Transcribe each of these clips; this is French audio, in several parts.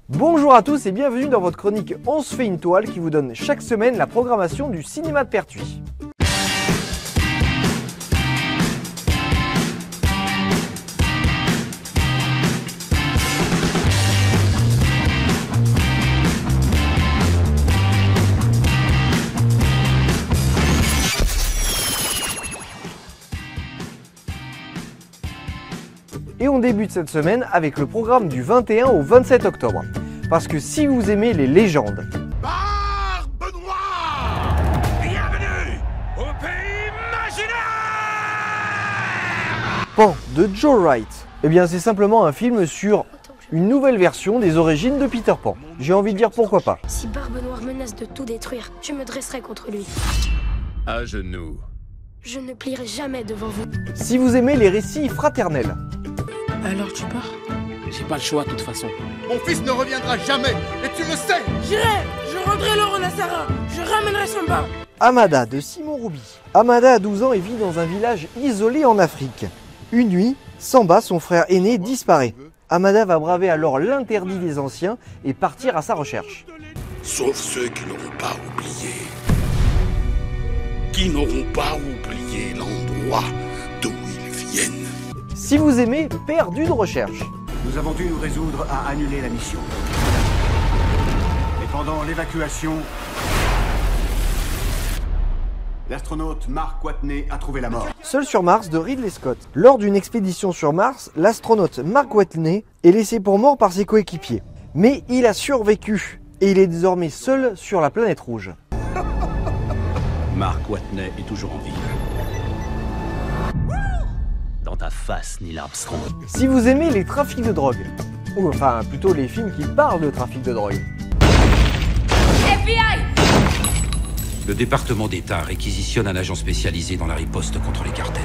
Bonjour à tous et bienvenue dans votre chronique On se fait une toile qui vous donne chaque semaine la programmation du cinéma de Pertuis. Et on débute cette semaine avec le programme du 21 au 27 octobre. Parce que si vous aimez les légendes, Barbe Noire, bienvenue au pays imaginaire. Pan de Joe Wright, eh bien c'est simplement un film sur une nouvelle version des origines de Peter Pan. J'ai envie de dire pourquoi pas. Si Barbe Noire menace de tout détruire, je me dresserai contre lui. À genoux. Je ne plierai jamais devant vous. Si vous aimez les récits fraternels, Alors tu pars? J'ai pas le choix de toute façon. Mon fils ne reviendra jamais, et tu le sais. J'irai! Je rendrai l'or au Nassara! Je ramènerai Samba! Amada de Simon Rouby. Amada a 12 ans et vit dans un village isolé en Afrique. Une nuit, Samba, son frère aîné, disparaît. Amada va braver alors l'interdit des anciens et partir à sa recherche. Sauf ceux qui n'auront pas oublié. Qui n'auront pas oublié l'endroit d'où ils viennent. Si vous aimez Perdu de recherche, Nous avons dû nous résoudre à annuler la mission. Et pendant l'évacuation, l'astronaute Mark Watney a trouvé la mort. Seul sur Mars de Ridley Scott. Lors d'une expédition sur Mars, l'astronaute Mark Watney est laissé pour mort par ses coéquipiers. Mais il a survécu et il est désormais seul sur la planète rouge. Mark Watney est toujours en vie. Dans ta face, Neil Armstrong. Si vous aimez les trafics de drogue, ou enfin plutôt les films qui parlent de trafic de drogue, Le département d'État réquisitionne un agent spécialisé dans la riposte contre les cartels.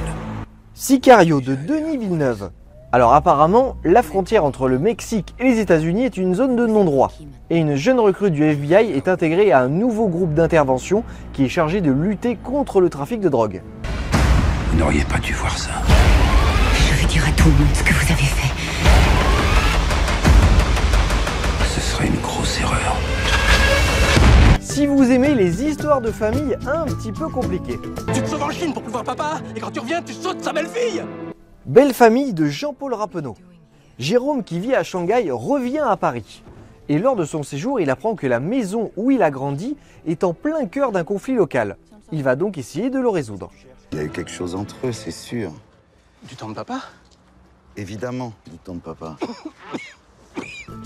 Sicario de Denis Villeneuve. Alors apparemment, la frontière entre le Mexique et les États-Unis est une zone de non-droit. Et une jeune recrue du FBI est intégrée à un nouveau groupe d'intervention qui est chargé de lutter contre le trafic de drogue. Vous n'auriez pas dû voir ça. Je vais dire à tout le monde ce que vous avez fait. Ce serait une grosse erreur. Si vous aimez les histoires de famille un petit peu compliquées, Tu te sauves en Chine pour plus voir papa, et quand tu reviens, tu sautes sa belle-fille! Belle famille de Jean-Paul Rappeneau. Jérôme, qui vit à Shanghai, revient à Paris. Et lors de son séjour, il apprend que la maison où il a grandi est en plein cœur d'un conflit local. Il va donc essayer de le résoudre. Il y a eu quelque chose entre eux, c'est sûr. Du temps de papa? Évidemment, du temps de papa.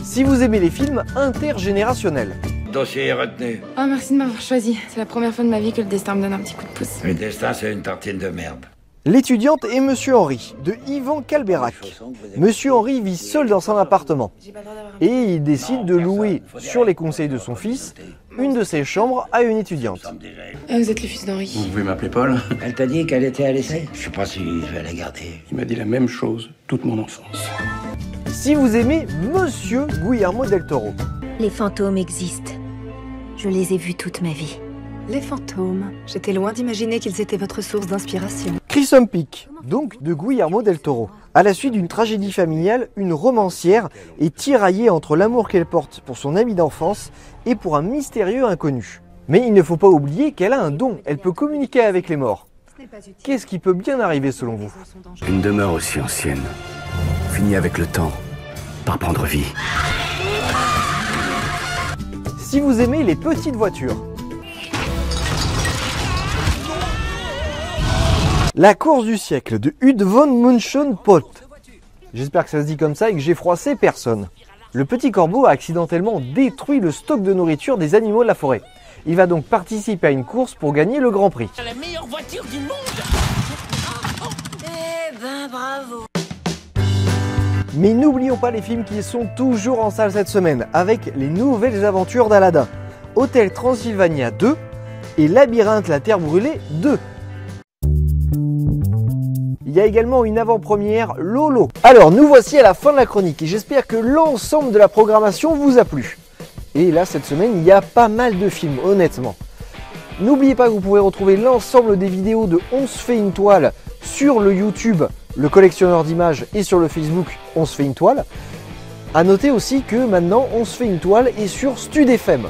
Si vous aimez les films intergénérationnels, Dossier est retenu. Oh, merci de m'avoir choisi. C'est la première fois de ma vie que le destin me donne un petit coup de pouce. Le destin, c'est une tartine de merde. L'étudiante et Monsieur Henri, de Yvan Calberac. Monsieur Henri vit seul dans son appartement. Et il décide de louer, sur les conseils de son fils, une de ses chambres à une étudiante. Ah, vous êtes le fils d'Henri. Vous pouvez m'appeler Paul. Elle t'a dit qu'elle était à l'essai? Je sais pas si je vais la garder. Il m'a dit la même chose toute mon enfance. Si vous aimez Monsieur Guillermo del Toro, Les fantômes existent. Je les ai vus toute ma vie. Les fantômes. J'étais loin d'imaginer qu'ils étaient votre source d'inspiration. Crimson Peak, donc de Guillermo del Toro. À la suite d'une tragédie familiale, une romancière est tiraillée entre l'amour qu'elle porte pour son ami d'enfance et pour un mystérieux inconnu. Mais il ne faut pas oublier qu'elle a un don, elle peut communiquer avec les morts. Qu'est-ce qui peut bien arriver selon vous? Une demeure aussi ancienne finit avec le temps par prendre vie. Si vous aimez les petites voitures, La course du siècle de Hudd von Munchen-Poth. J'espère que ça se dit comme ça et que j'ai froissé personne. Le petit corbeau a accidentellement détruit le stock de nourriture des animaux de la forêt. Il va donc participer à une course pour gagner le Grand Prix. La meilleure voiture du monde! Eh ben, bravo. Mais n'oublions pas les films qui sont toujours en salle cette semaine, avec les nouvelles aventures d'Aladin, Hôtel Transylvania 2 et Labyrinthe la Terre Brûlée 2. Il y a également une avant-première Lolo. Alors nous voici à la fin de la chronique et j'espère que l'ensemble de la programmation vous a plu. Et là cette semaine il y a pas mal de films honnêtement. N'oubliez pas que vous pouvez retrouver l'ensemble des vidéos de On se fait une toile sur le YouTube, le collectionneur d'images, et sur le Facebook On se fait une toile. A noter aussi que maintenant on se fait une toile et sur Stud FM.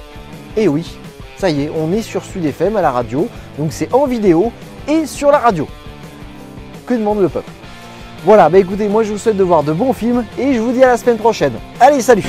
Et oui, ça y est, on est sur Stud FM à la radio, donc c'est en vidéo et sur la radio. Que demande le peuple? Voilà, bah écoutez, moi je vous souhaite de voir de bons films et je vous dis à la semaine prochaine. Allez, salut!